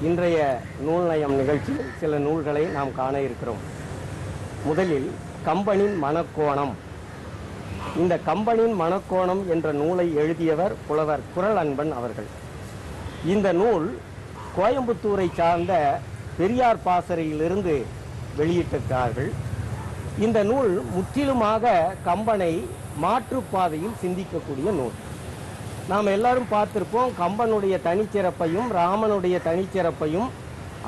இன்றைய நூல்நயம் நிகழ்ச்சியில் சில நூல்களை நாம் காண இருக்கிறோம். முதலில் கம்பனின் மனக்கோணம். இந்த கம்பனின் மனக்கோணம் என்ற நூலை எழுதியவர் புலவர் குறள் அன்பன் அவர்கள். இந்த நூல் கோயம்புத்தூரை சார்ந்த பெரியார் பாசறையிலிருந்து வெளியிட்டிருக்கிறார்கள். இந்த நூல் முற்றிலுமாக கம்பனை மாற்றுப்பாதையில் சிந்திக்கக்கூடிய நூல். நாம் எல்லாரும் பார்த்திருப்போம். கம்பனுடைய தனிச்சிறப்பையும் ராமனுடைய தனிச்சிறப்பையும்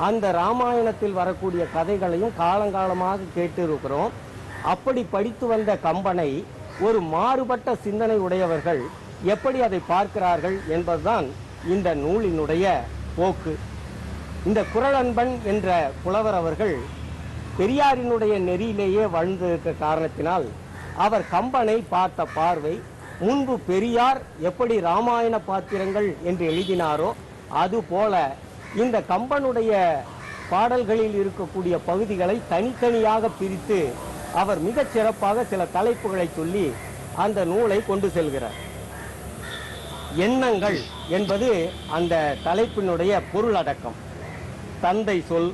அந்த ராமாயணத்தில் வரக்கூடிய கதைகளையும் காலங்காலமாக கேட்டிருக்கிறோம். அப்படி படித்து வந்த கம்பனை ஒரு மாறுபட்ட சிந்தனை உடையவர்கள் எப்படி அதை பார்க்கிறார்கள் என்பதுதான் இந்த நூலினுடைய போக்கு. இந்த குறளன்பன் என்ற புலவர் அவர்கள் பெரியாரினுடைய நெறியிலேயே வாழ்ந்திருக்க காரணத்தினால் அவர் கம்பனை பார்த்த பார்வை முன்பு பெரியார் எப்படி ராமாயண பாத்திரங்கள் என்று எழுதினாரோ அதுபோல இந்த கம்பனுடைய பாடல்களில் இருக்கக்கூடிய பகுதிகளை தனித்தனியாக பிரித்து அவர் மிகச் சிறப்பாக சில தலைப்புகளை சொல்லி அந்த நூலை கொண்டு செல்கிறார். எண்ணங்கள் என்பது அந்த தலைப்பினுடைய பொருளடக்கம். தந்தை சொல்,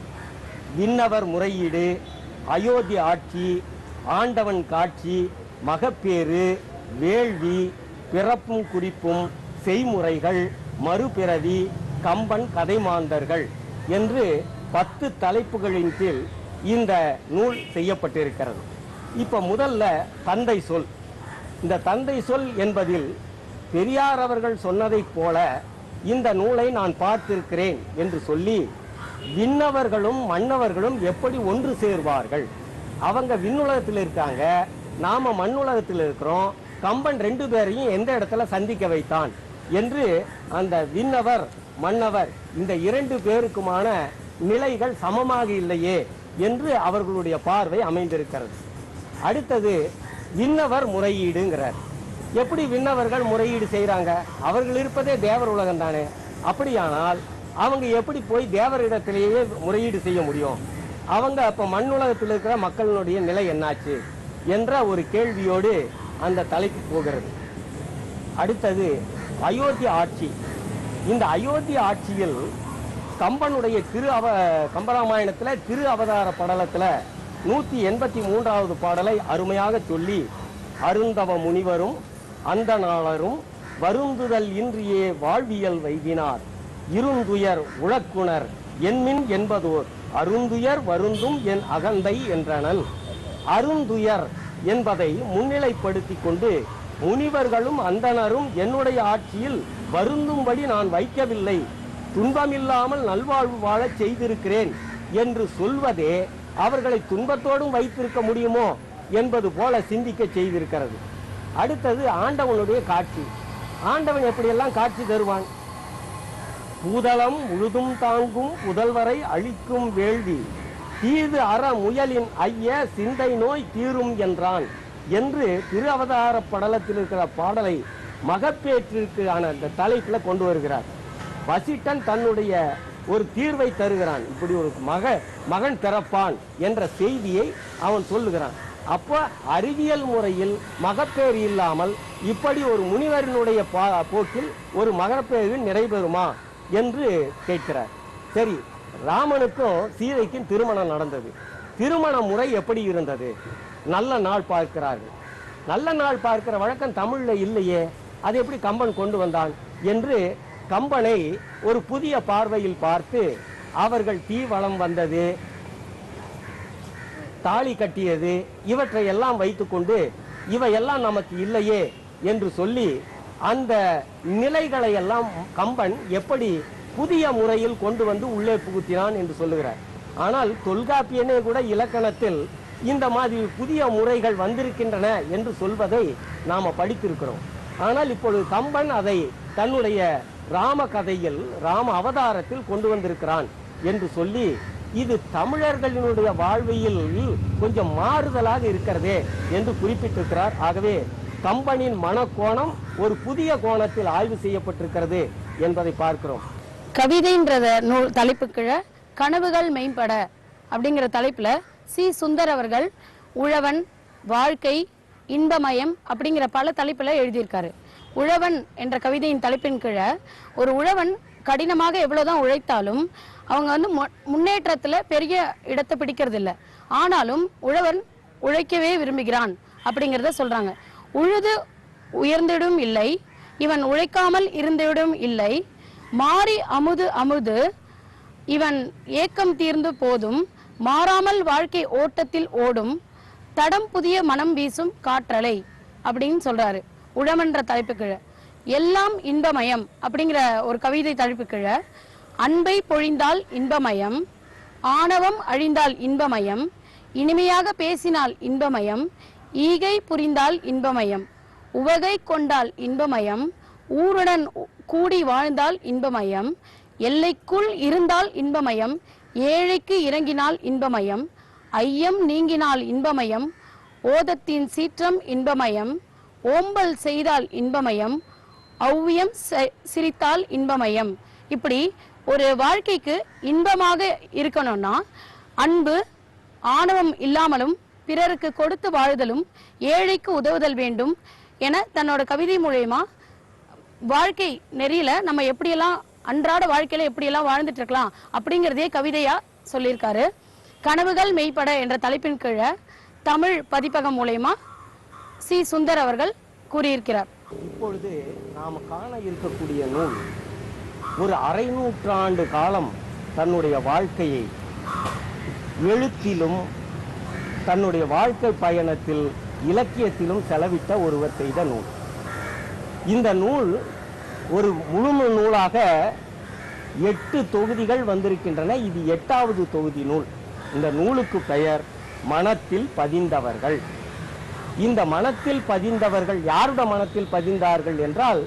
விண்ணவர் முறையீடு, அயோத்தி ஆட்சி, ஆண்டவன் காட்சி, மகப்பேறு, வேள்வி, பிறப்பும் குறிப்பும், செய்முறைகள், மறுபிறவி, கம்பன் கதைமாந்தர்கள் என்று 10 தலைப்புகளின் கீழ் இந்த நூல் செய்யப்பட்டிருக்கிறது. இப்போ முதல்ல தந்தை சொல். இந்த தந்தை சொல் என்பதில் பெரியார் அவர்கள் சொன்னதைப் போல இந்த நூலை நான் பார்த்திருக்கிறேன் என்று சொல்லி விண்ணவர்களும் மன்னவர்களும் எப்படி ஒன்று சேர்வார்கள், அவங்க விண்ணுலகத்தில் இருக்காங்க, நாம மண்ணுலகத்தில் இருக்கிறோம், கம்பன் 2 பேரையும் எந்த இடத்துல சந்திக்க வைத்தான் என்று அந்த விண்ணவர் மன்னவர் இந்த 2 பேருக்குமான நிலைகள் சமமாக இல்லையே என்று அவர்களுடைய பார்வை அமைந்திருக்கிறது. அடுத்தது விண்ணவர் முறையீடுங்கிறார். எப்படி விண்ணவர்கள் முறையீடு செய்கிறாங்க? அவர்கள் இருப்பதே தேவர் உலகம் தானே. அப்படியானால் அவங்க எப்படி போய் தேவரிடத்திலேயே முறையீடு செய்ய முடியும்? அவங்க அப்போ மண்ணுலகத்தில் இருக்கிற மக்களினுடைய நிலை என்னாச்சு என்ற ஒரு கேள்வியோடு அந்த தலைப்பு போகிறது. அடுத்தது அயோத்தி ஆட்சி. இந்த அயோத்தி ஆட்சியில் கம்பனுடைய கம்பராமாயணத்தில் திரு அவதார படலத்தில் 183வது பாடலை அருமையாக சொல்லி, அருந்தவ முனிவரும் அந்தணாளரும் வருந்துதல் இன்றியே வாழ்வியல் வைகினார், இருந்துயர் உழக்குணர் என்மின் என்பதோர் அருந்துயர் வருந்தும் என் அகந்தை என்றனன். அருந்துயர் என்பதை முன்னிலைப்படுத்தி கொண்டு முனிவர்களும் அந்தணரும் என்னுடைய ஆட்சியில் வருந்தும்படி நான் வைக்கவில்லை, துன்பமில்லாமல் நல்வாழ்வு வாழச் செய்திருக்கிறேன் என்று சொல்வதே அவர்களை துன்பத்தோடும் வைத்திருக்க முடியுமோ என்பது போல சிந்திக்க செய்திருக்கிறது. அடுத்தது ஆண்டவனுடைய காட்சி. ஆண்டவன் எப்படியெல்லாம் காட்சி தருவான்? பூதளம் முழுதும் தாங்கும் புதல்வரை அழிக்கும் வேள்வி, தீது அற முயலின் ஐய சிந்தை நோய் தீரும் என்றான் என்று திரு அவதார படலத்தில் இருக்கிற பாடலை மகப்பேற்றிற்கான அந்த தலைப்பில் கொண்டு வருகிறார். வசிட்டன் தன்னுடைய ஒரு தீர்வை தருகிறான். இப்படி ஒரு மகன் பிறப்பான் என்ற செய்தியை அவன் சொல்லுகிறான். அப்போ அறிவியல் முறையில் மகப்பேறு இல்லாமல் இப்படி ஒரு முனிவரினுடைய போக்கில் ஒரு மகப்பேறு நிறைவேறுமா என்று கேட்கிறார். சரி, ராமனுக்கும் சீதைக்கும் திருமணம் நடந்தது. திருமண முறை எப்படி இருந்தது? நல்ல நாள் பார்க்கிறார்கள். நல்ல நாள் பார்க்கிற வழக்கம் தமிழில் இல்லையே, அது எப்படி கம்பன் கொண்டு வந்தான் என்று கம்பனை ஒரு புதிய பார்வையில் பார்த்து அவர்கள் தீவளம் வந்தது, தாலி கட்டியது, இவற்றை எல்லாம் வைத்துக்கொண்டு இவையெல்லாம் நமக்கு இல்லையே என்று சொல்லி அந்த நிலைகளை எல்லாம் கம்பன் எப்படி புதிய முறையில் கொண்டு வந்து உள்ளே புகுத்தினான் என்று சொல்லுகிறார். ஆனால் தொல்காப்பியனே கூட இலக்கணத்தில் இந்த மாதிரி புதிய முறைகள் வந்திருக்கின்றன என்று சொல்வதை நாம் படித்திருக்கிறோம். ஆனால் இப்பொழுது கம்பன் அதை தன்னுடைய ராம கதையில் ராம அவதாரத்தில் கொண்டு வந்திருக்கிறான் என்று சொல்லி இது தமிழர்களினுடைய வாழ்வியல் கொஞ்சம் மாறுதலாக இருக்கிறதே என்று குறிப்பிட்டிருக்கிறார். ஆகவே கம்பனின் மனக்கோணம் ஒரு புதிய கோணத்தில் ஆய்வு செய்யப்பட்டிருக்கிறது என்பதை பார்க்கிறோம். கவிதைன்றத நூல் தலைப்புக்கிழ கனவுகள் மேம்பட அப்படிங்கிற தலைப்புல சி சுந்தர் அவர்கள் உழவன், வாழ்க்கை, இன்பமயம் அப்படிங்கிற பல தலைப்புல எழுதியிருக்காரு. உழவன் என்ற கவிதையின் தலைப்பின் கீழே ஒரு உழவன் கடினமாக எவ்வளவுதான் உழைத்தாலும் அவங்க வந்து முன்னேற்றத்துல பெரிய இடத்தை பிடிக்கிறது இல்லை. ஆனாலும் உழவன் உழைக்கவே விரும்புகிறான் அப்படிங்கிறத சொல்றாங்க. உழுது உயர்ந்திடும் இல்லை, இவன் உழைக்காமல் இருந்திடும் இல்லை, மாறி அமுது அமுது இவன் ஏக்கம் தீர்ந்து போதும், மாறாமல் வாழ்க்கை ஓட்டத்தில் ஓடும், தடம் புதிய மனம் வீசும் காற்றலை அப்படின்னு சொல்றாரு. உழவன்ற தலைப்பு கீழே எல்லாம் இன்பமயம் அப்படிங்கிற ஒரு கவிதை தலைப்பு கீழே அன்பை பொழிந்தால் இன்பமயம், ஆணவம் அழிந்தால் இன்பமயம், இனிமையாக பேசினால் இன்பமயம், ஈகை புரிந்தால் இன்பமயம், உவகை கொண்டால் இன்பமயம், ஊருடன் கூடி வாழ்ந்தால் இன்பமயம், எல்லைக்குள் இருந்தால் இன்பமயம், ஏழைக்கு இறங்கினால் இன்பமயம், ஐயம் நீங்கினால் இன்பமயம், ஓதத்தின் சீற்றம் இன்பமயம், ஓம்பல் செய்தால் இன்பமயம், ஔவியம் சிரித்தால் இன்பமயம். இப்படி ஒரு வாழ்க்கைக்கு இன்பமாக இருக்கணும்னா அன்பு, ஆணவம் இல்லாமலும் பிறருக்கு கொடுத்து வாழ்தலும், ஏழைக்கு உதவுதல் வேண்டும் என தன்னோட கவிதை மூலமா வாழ்க்கை நெறியில நம்ம எப்படியெல்லாம் அன்றாட வாழ்க்கையில எப்படியெல்லாம் வாழ்ந்துட்டு இருக்கலாம் அப்படிங்கிறதே கவிதையா சொல்லியிருக்காரு. கனவுகள் மெய்ப்பட என்ற தலைப்பின் கீழே தமிழ் பதிப்பகம் மூலமா சி. சுந்தர் அவர்கள் கூறியிருக்கிறார். இப்பொழுது நாம் காண இருக்கக்கூடிய நூல் ஒரு அரை நூற்றாண்டு காலம் தன்னுடைய வாழ்க்கையை எழுத்திலும் தன்னுடைய வாழ்க்கை பயணத்தில் இலக்கியத்திலும் செலவிட்ட ஒருவர் செய்த நூல். இந்த நூல் ஒரு முழு நூலாக 8 தொகுதிகள் வந்திருக்கின்றன. இது 8வது தொகுதி நூல். இந்த நூலுக்கு பெயர் மனத்தில் பதிந்தவர்கள். இந்த மனத்தில் பதிந்தவர்கள் யாருடைய மனத்தில் பதிந்தார்கள் என்றால்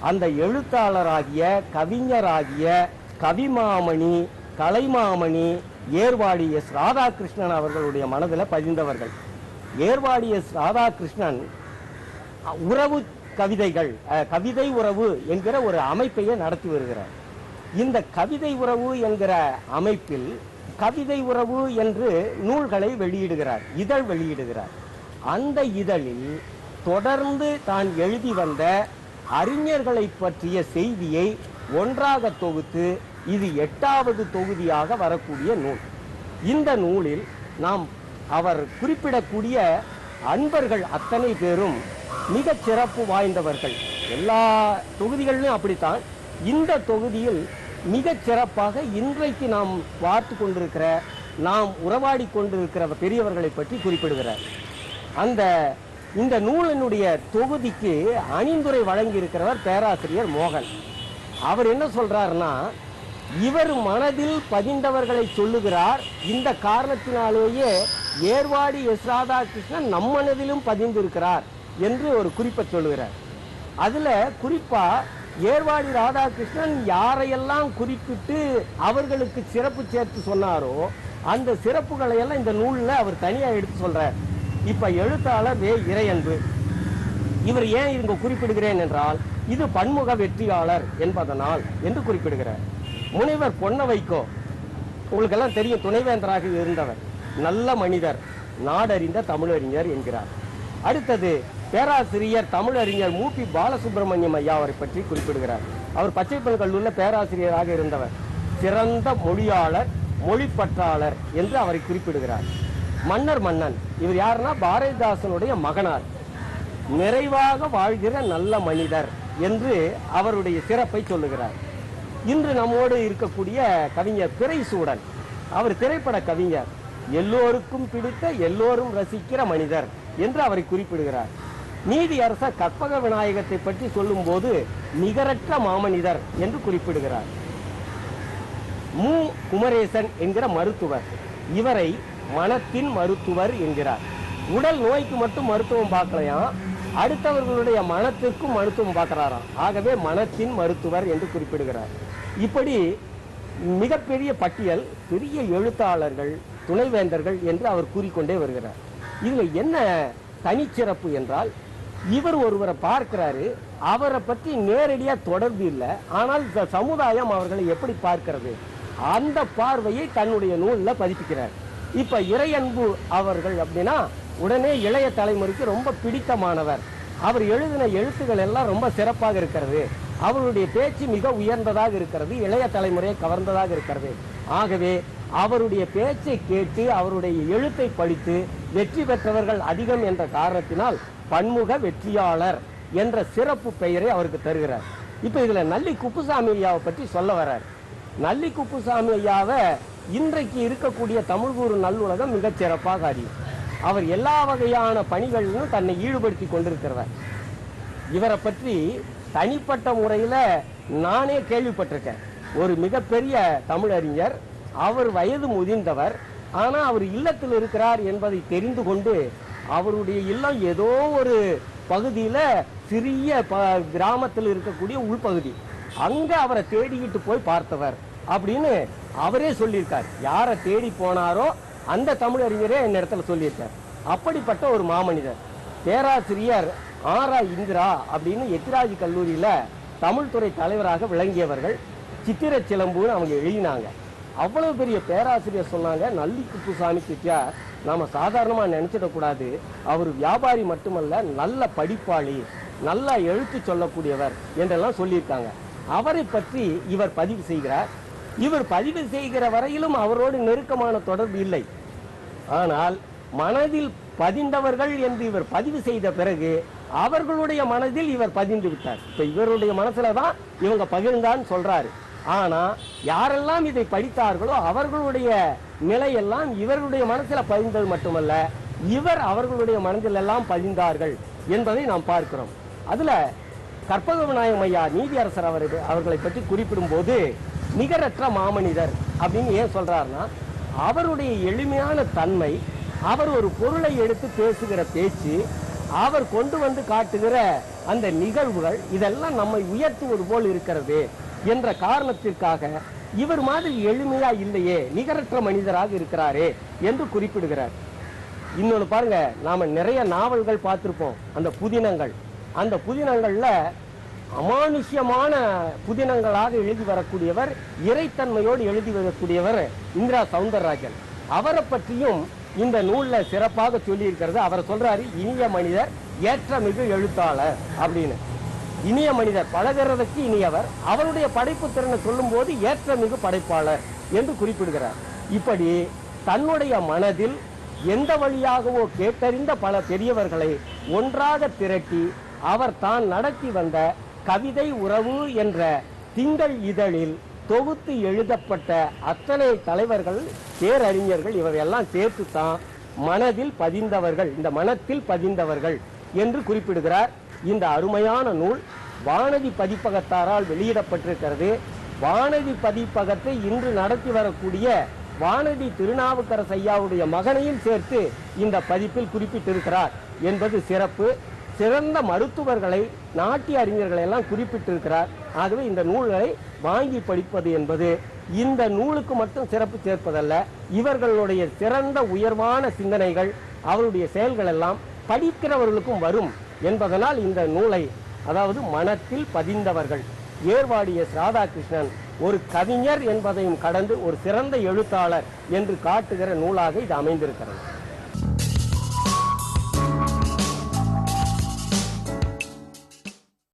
அந்த எழுத்தாளராகிய கவிஞராகிய கவிமாமணி கலைமாமணி ஏர்வாடி எஸ். ராதாகிருஷ்ணன் அவர்களுடைய மனதில் பதிந்தவர்கள். ஏர்வாடி எஸ். ராதாகிருஷ்ணன் உறவு கவிதைகள், கவிதை உறவு என்கிற ஒரு அமைப்பையே நடத்தி வருகிறார். இந்த கவிதை உறவு என்கிற அமைப்பில் கவிதை உறவு என்று நூல்களை வெளியிடுகிறார், இதழ் வெளியிடுகிறார். அந்த இதழில் தொடர்ந்து தான் எழுதி வந்த அறிஞர்களை பற்றிய செய்தியை ஒன்றாக தொகுத்து இது 8வது தொகுதியாக வரக்கூடிய நூல். இந்த நூலில் நாம் அவர் குறிப்பிடக்கூடிய அன்பர்கள் அத்தனை பேரும் மிக சிறப்பு வாய்ந்தவர்கள். எல்லா தொகுதிகளிலும் அப்படித்தான். இந்த தொகுதியில் மிக சிறப்பாக இன்றைக்கு நாம் பார்த்து கொண்டிருக்கிற, நாம் உறவாடி கொண்டிருக்கிற பெரியவர்களை பற்றி குறிப்பிடுகிறார். இந்த நூலினுடைய தொகுதிக்கு அணிந்துரை வழங்கி இருக்கிறவர் பேராசிரியர் மோகன். அவர் என்ன சொல்றாருன்னா, இவர் மனதில் பதிந்தவர்களை சொல்லுகிறார். இந்த காரணத்தினாலேயே ஏர்வாடி எஸ். ராதாகிருஷ்ணன் நம் மனதிலும் பதிந்திருக்கிறார் என்று ஒரு குறிப்பை சொல்லுகிறார். அதுல குறிப்பா ஏர்வாடி ராதாகிருஷ்ணன் யாரையெல்லாம் குறிப்பிட்டு அவர்களுக்கு சிறப்பு சேர்த்து சொன்னாரோ அந்த சிறப்புகளை எல்லாம் இந்த நூலில் அவர் தனியா எடுத்து சொல்றார். இப்ப எழுத்தாளர் வே. இறையன்பு, இவர் ஏன் இங்க குறிப்பிடுகிறேன் என்றால் இது பன்முக வெற்றியாளர் என்பதனால் என்று குறிப்பிடுகிறார். முனைவர் பொன்ன வைகோ, உங்களுக்கெல்லாம் தெரியும், துணைவேந்தராக இருந்தவர், நல்ல மனிதர், நாடறிந்த தமிழறிஞர் என்கிறார். அடுத்தது பேராசிரியர் தமிழறிஞர் மூப்பி பாலசுப்ரமணியம் ஐயா அவரை பற்றி குறிப்பிடுகிறார். அவர் பச்சைப்பல் கல்லூரியில் பேராசிரியராக இருந்தவர், சிறந்த மொழியாளர், மொழிப்பற்றாளர் என்று அவரை குறிப்பிடுகிறார். மன்னர் மன்னன், இவர் யாருன்னா பாரதிதாசனுடைய மகனார், நிறைவாக வாழ்கிற நல்ல மனிதர் என்று அவருடைய சிறப்பை சொல்லுகிறார். இன்று நம்மோடு இருக்கக்கூடிய கவிஞர் பிறைசூடன், அவர் திரைப்பட கவிஞர், எல்லோருக்கும் பிடித்த எல்லோரும் ரசிக்கிற மனிதர் என்று அவரை குறிப்பிடுகிறார். நீதியரசர் கற்பக விநாயகத்தை பற்றி சொல்லும் போது நிகரற்ற மாமனிதர் என்று குறிப்பிடுகிறார். மு. குமரேசன் என்கிற மருத்துவர், இவரை மனத்தின் மருத்துவர் என்கிறார். உடல் நோய்க்கு மட்டும் மருத்துவம் பார்க்கலையாம், அடுத்தவர்களுடைய மனத்திற்கும் மருத்துவம் பார்க்கிறாராம். ஆகவே மனத்தின் மருத்துவர் என்று குறிப்பிடுகிறார். இப்படி மிகப்பெரிய பட்டியல், பெரிய எழுத்தாளர்கள், துணைவேந்தர்கள் என்று அவர் கூறிக்கொண்டே வருகிறார். இதுல என்ன தனிச்சிறப்பு என்றால், இவர் ஒருவரை பார்க்கிறாரு, அவரை பற்றி நேரடியா தொடர்பு இல்லை, ஆனால் சமுதாயம் அவர்களை எப்படி பார்க்கிறது அந்த பார்வையை தன்னுடைய நூலில் பதிப்பிக்கிறார். இப்ப இறையன்பு அவர்கள் அப்படின்னா உடனே இளைய தலைமுறைக்கு ரொம்ப பிடித்தமானவர். அவர் எழுதின எழுத்துக்கள் எல்லாம் ரொம்ப சிறப்பாக இருக்கிறது. அவருடைய பேச்சு மிக உயர்ந்ததாக இருக்கிறது, இளைய தலைமுறையை கவர்ந்ததாக இருக்கிறது. ஆகவே அவருடைய பேச்சை கேட்டு அவருடைய எழுத்தை படித்து வெற்றி பெற்றவர்கள் அதிகம் என்ற காரணத்தினால் பன்முக வெற்றியாளர் என்ற சிறப்பு பெயரை அவருக்கு தருகிறார். இப்ப இதுல நல்லி குப்புசாமி ஐயாவை பற்றி சொல்ல வர்றார். நல்லி குப்புசாமி ஐயாவை இன்றைக்கு இருக்கக்கூடிய தமிழ் கூறு நல்லுலகம் மிகச் சிறப்பாக அறியும். அவர் எல்லா வகையான பணிகளிலும் தன்னை ஈடுபடுத்தி கொண்டிருக்கிறவர். இவரை பற்றி தனிப்பட்ட முறையில் நானே கேள்விப்பட்டிருக்கேன். ஒரு மிகப்பெரிய தமிழறிஞர், அவர் வயது முதிர்ந்தவர், ஆனால் அவர் இல்லத்தில் இருக்கிறார் என்பதை தெரிந்து கொண்டு அவருடைய இல்லம் ஏதோ ஒரு பகுதியில் சிறிய கிராமத்தில் இருக்கக்கூடிய உள்பகுதி, அங்கே அவரை தேடிக்கிட்டு போய் பார்த்தவர் அப்படின்னு அவரே சொல்லியிருக்கார். யாரை தேடி போனாரோ அந்த தமிழறிஞரே என் இடத்துல சொல்லியிருக்கார். அப்படிப்பட்ட ஒரு மாமனிதர். பேராசிரியர் ஆரா இந்திரா அப்படின்னு எத்திராஜ் கல்லூரியில் தமிழ்துறை தலைவராக விளங்கியவர்கள். சித்திர சிலம்புன்னு அவங்க எழுதினாங்க. அவ்வளவு பெரிய பேராசிரியர் சொன்னாங்க, நல்லி குப்புசாமி செட்டியார் நாம சாதாரணமாக நினைச்சிடக்கூடாது, அவர் வியாபாரி மட்டுமல்ல, நல்ல படிப்பாளி, நல்லா எழுத்து சொல்லக்கூடியவர் என்றெல்லாம் சொல்லியிருக்காங்க. அவரை பற்றி இவர் பதிவு செய்கிறார். இவர் பதிவு செய்கிற வரையிலும் அவரோடு நெருக்கமான தொடர்பு இல்லை. ஆனால் மனதில் பதிந்தவர்கள் என்று இவர் பதிவு செய்த பிறகு அவர்களுடைய மனதில் இவர் பதிந்து விட்டார். இப்ப இவருடைய மனசுல தான் இவங்க பகிர்ந்தான்னு சொல்றாரு. ஆனா யாரெல்லாம் இதை படித்தார்களோ அவர்களுடைய நிலையெல்லாம் இவர்களுடைய மனசுல பதிந்தது மட்டுமல்ல, இவர் அவர்களுடைய மனதில் எல்லாம் பதிந்தார்கள் என்பதை நாம் பார்க்கிறோம். அதுல கற்பக விநாயகம் ஐயா நீதியரசர் அவர்களை பற்றி குறிப்பிடும் போது நிகரற்ற மாமனிதர் அப்படின்னு ஏன் சொல்றாருன்னா, அவருடைய எளிமையான தன்மை, அவர் ஒரு பொருளை எடுத்து பேசுகிற பேச்சு, அவர் கொண்டு வந்து காட்டுகிற அந்த நிகழ்வுகள், இதெல்லாம் நம்மை உயர்த்துவது போல் இருக்கிறது என்ற காரணத்திற்காக இவர் மாதிரி எளிமையா இல்லையே, நிகரற்ற மனிதராக இருக்கிறாரே என்று குறிப்பிடுகிறார். இன்னொன்று பாருங்க, நாம நிறைய நாவல்கள் பார்த்திருப்போம். அந்த புதினங்கள், அந்த புதினங்கள்ல அமானுஷ்யமான புதினங்களாக எழுதி வரக்கூடியவர், இறைத்தன்மையோடு எழுதி வரக்கூடியவர் இந்திரா சவுந்தரராஜன். அவரை பற்றியும் இந்த நூல்ல சிறப்பாக சொல்லி இருக்கிறது. அவரை சொல்றாரு, இனிய மனிதர், ஏற்றமிகு எழுத்தாளர் அப்படின்னு. இனிய மனிதர், பழகிறதுக்கு இனியவர், அவருடைய படைப்பு திறனை சொல்லும் போது ஏற்றமிகு படைப்பாளர் என்று குறிப்பிடுகிறார். இப்படி தன்னுடைய மனதில் எந்த வழியாகவோ கேட்டறிந்த பல பெரியவர்களை ஒன்றாக திரட்டி அவர் தான் நடத்தி வந்த கவிதை உறவு என்ற திங்கள் இதழில் தொகுத்து எழுதப்பட்ட அத்தனை தலைவர்கள், பேரறிஞர்கள், இவரையெல்லாம் சேர்த்து தான் மனதில் பதிந்தவர்கள், இந்த மனத்தில் பதிந்தவர்கள் என்று குறிப்பிடுகிறார். இந்த அருமையான நூல் வானதி பதிப்பகத்தாரால் வெளியிடப்பட்டிருக்கிறது. வானதி பதிப்பகத்தை இன்று நடத்தி வரக்கூடிய வானதி திருநாவுக்கரசு ஐயாவுடைய மகனையும் சேர்த்து இந்த பதிப்பில் குறிப்பிட்டிருக்கிறார் என்பது சிறப்பு. சிறந்த மருத்துவர்களை, நாட்டிய அறிஞர்களை எல்லாம் குறிப்பிட்டிருக்கிறார். ஆகவே இந்த நூல்களை வாங்கி படிப்பது என்பது இந்த நூலுக்கு மட்டும் சிறப்பு சேர்ப்பதல்ல, இவர்களுடைய சிறந்த உயர்வான சிந்தனைகள், அவருடைய செயல்கள் எல்லாம் படிக்கிறவர்களுக்கும் வரும் என்பதனால் இந்த நூலை, அதாவது மனத்தில் பதிந்தவர்கள், ஏர்வாடி எஸ். ராதாகிருஷ்ணன் ஒரு கவிஞர் என்பதையும் கடந்து ஒரு சிறந்த எழுத்தாளர் என்று காட்டுகிற நூலாக இது அமைந்திருக்கிறது.